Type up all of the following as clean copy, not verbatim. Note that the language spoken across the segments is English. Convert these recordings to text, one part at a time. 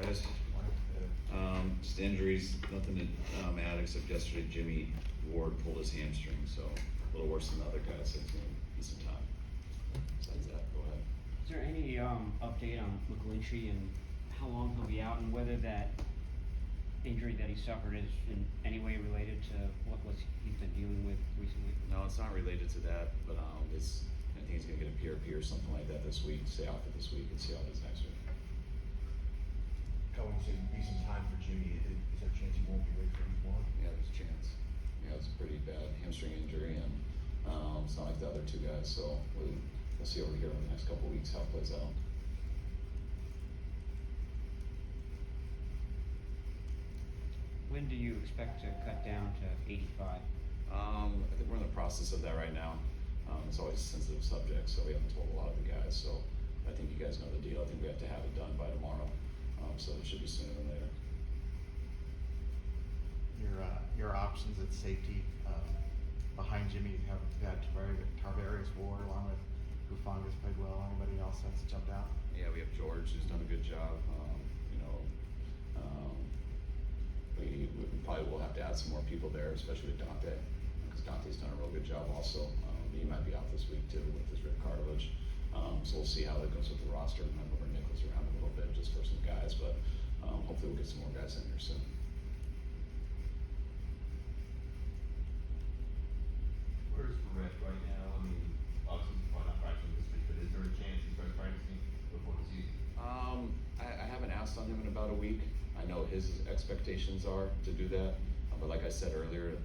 guys? Just injuries, nothing to add except yesterday Jimmy Ward pulled his hamstring, so a little worse than the other guys, so it's gonna be some time. Besides that, go ahead. Is there any update on McGlinchey and how long he'll be out, and whether that injury that he suffered is in any way related to he's been dealing with recently? No, it's not related to that, but I think he's gonna get a PRP or something like that this week, stay out for this week and see how it is next week. Going to be some time for Jimmy. Is there a chance he won't be ready for week one? Yeah, there's a chance. Yeah, it's a pretty bad hamstring injury, and it's not like the other two guys, so we'll see over here in the next couple of weeks how it plays out. When do you expect to cut down to 85? I think we're in the process of that right now. It's always a sensitive subject, so we haven't told a lot of the guys, so I think you guys know the deal. I think we have to have it done by tomorrow, so it should be sooner than later. Your options at safety behind Jimmy, you have got Tarvarius Ward along with Bufanga's played well. Anybody else that's jumped out? Yeah, we have George who's done a good job. We probably will have to add some more people there, especially with Dante, because Dante's done a real good job also. He might be out this week too with his rib cartilage. So we'll see how that goes with the roster. We might move our nickels around a little bit just for some guys, but hopefully we'll get some more guys in here soon. Where's Barrett right now? I mean, obviously he's probably not practicing this week, but is there a chance he starts practicing before the season? I haven't asked on him in about a week. I know his expectations are to do that, but like I said earlier,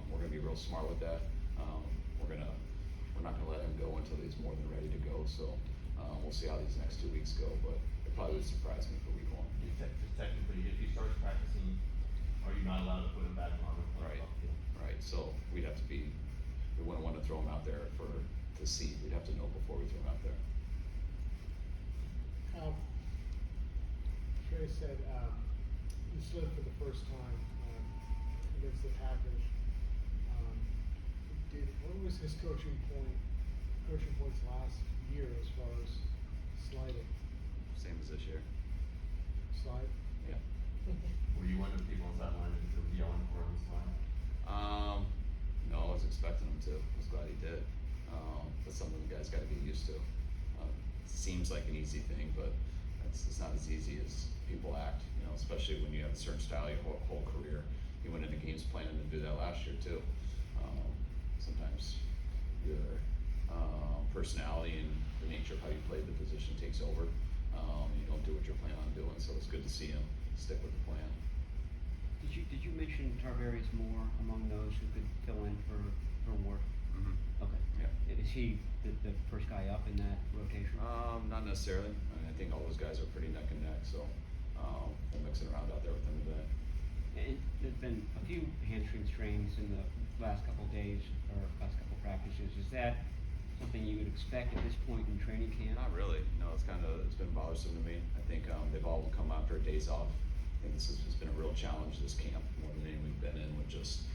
we're gonna be real smart with that. We're not gonna let him go until he's more than ready to go. So we'll see how these next 2 weeks go, but it probably would surprise me for week one. Just technically, if he starts practicing, are you not allowed to put him back on the Right. field? Right. So we wouldn't want to throw him out there to see. We'd have to know before we throw him out there. Trey said you slid for the first time against the Packers. What was his coaching points last year as far as sliding? Same as this year. Slide? Yeah. Were you one of the people on that line that was yelling for him this line? No, I was expecting him to. I was glad he did. That's something the guys got to get used to. Seems like an easy thing, but it's not as easy as people act. Especially when you have a certain style your whole career. You went into games planning to do that last year too. Sometimes your personality and the nature of how you play the position takes over. You don't do what you're planning on doing, so it's good to see him stick with the plan. Did you mention Tarvarius Moore among those who could fill in for Ward? Mm-hmm. Okay. Yeah. Is he the first guy up in that rotation? Not necessarily. I think all those guys are pretty neck and neck, so we'll mix it around out there with them today. And there's been a few hamstring strains in the last couple of days or last couple of practices. Is that something you would expect at this point in training camp? Not really. No, it's been bothersome to me. I think they've all come after days off. I think this has been a real challenge this camp more than any we've been in, with just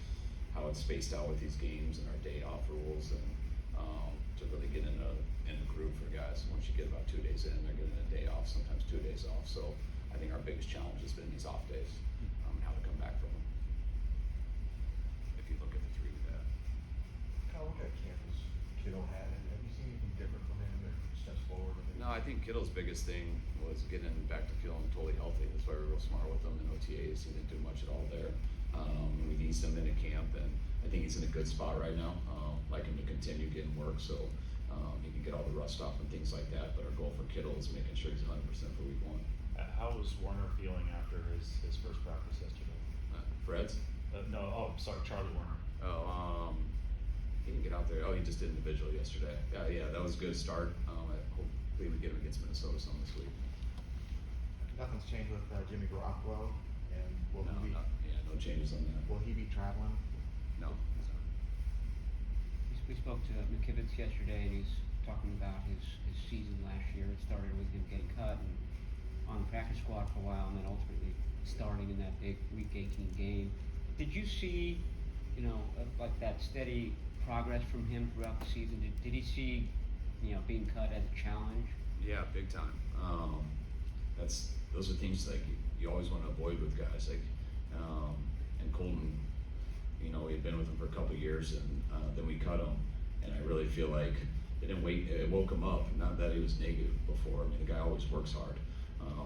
how it's spaced out with these games and our day off rules, and to really get in the groove for guys. Once you get about 2 days in, they're getting a day off, sometimes 2 days off. So I think our biggest challenge has been these off days, and how to come back from them. If you look at the three we've had. Kyle, what kind of camp has Kittle had? And have you seen anything different from him that steps forward? No, I think Kittle's biggest thing was getting back to feeling totally healthy. That's why we were real smart with him in OTAs. He didn't do much at all there. We eased him into camp, and I think he's in a good spot right now. Like him to continue getting work, so he can get all the rust off and things like that. But our goal for Kittle is making sure he's 100% for week one. How was Warner feeling after his first practice yesterday? Fred's? Charlie Warner. He didn't get out there. He just did individual yesterday. Yeah, that was a good start. Hopefully we get him against Minnesota some this week. Nothing's changed with Jimmy Garoppolo, and no changes on that. will he be traveling? No. We spoke to McKivitz yesterday, and he's talking about his season last year. It started with him getting cut and on the practice squad for a while, and then ultimately starting in that big Week 18 game. Did you see, like that steady progress from him throughout the season? Did he see, being cut as a challenge? Yeah, big time. those are things like you always wanna avoid with guys, like, and Colton, you know, we'd been with him for a couple years and, then we cut him, and I really feel like it woke him up, not that he was negative before, I mean, the guy always works hard.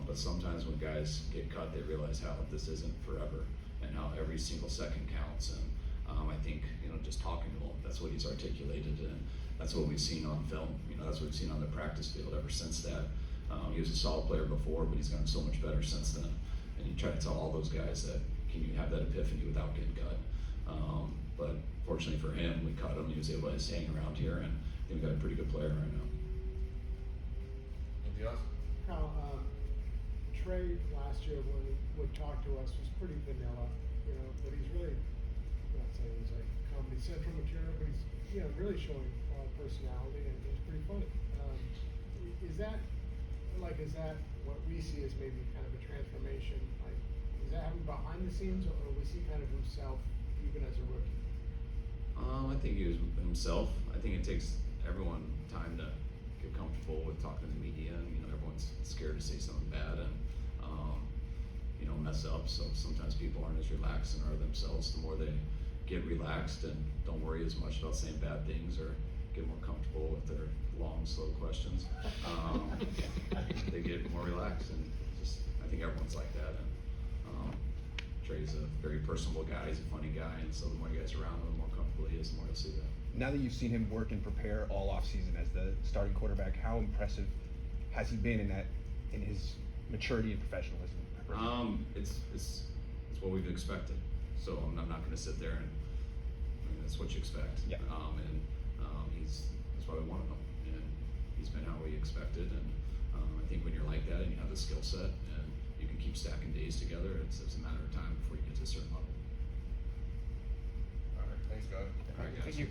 But sometimes when guys get cut, they realize how this isn't forever, and how every single second counts, and, I think, you know, just talking to him, that's what he's articulated, and that's what we've seen on film, you know, that's what we've seen on the practice field ever since that. He was a solid player before, but he's gotten so much better since then, and you try to tell all those guys that, can you have that epiphany without getting cut? But fortunately for him, we cut him, he was able to just hang around here, and I think we've got a pretty good player right now. Anything else? Kyle, Trey last year when he would talk to us was pretty vanilla, you know, but he's really, I'm not saying he's like Comedy Central material, but he's, you know, really showing a lot of personality and he's pretty funny. Is that what we see as maybe kind of a transformation? Like, is that happening behind the scenes or was he kind of himself even as a rookie? I think he was himself. I think it takes everyone time to get comfortable with talking to the media, and you know everyone's scared to say something bad and you know mess up. So sometimes people aren't as relaxed and are themselves. The more they get relaxed and don't worry as much about saying bad things or get more comfortable with their long, slow questions, they get more relaxed. And just I think everyone's like that. And Trey's a very personable guy. He's a funny guy, and so the more you guys are around him, the more comfortable he is, the more you'll see that. Now that you've seen him work and prepare all offseason as the starting quarterback, how impressive has he been in his maturity and professionalism? It's what we've expected. So I'm not going to sit there and I mean, that's what you expect. Yeah. That's why we wanted him, and he's been how we expected. And I think when you're like that and you have the skill set and you can keep stacking days together, it's a matter of time before you get to a certain level. All right, thanks, guys. All right, guys. Thank you.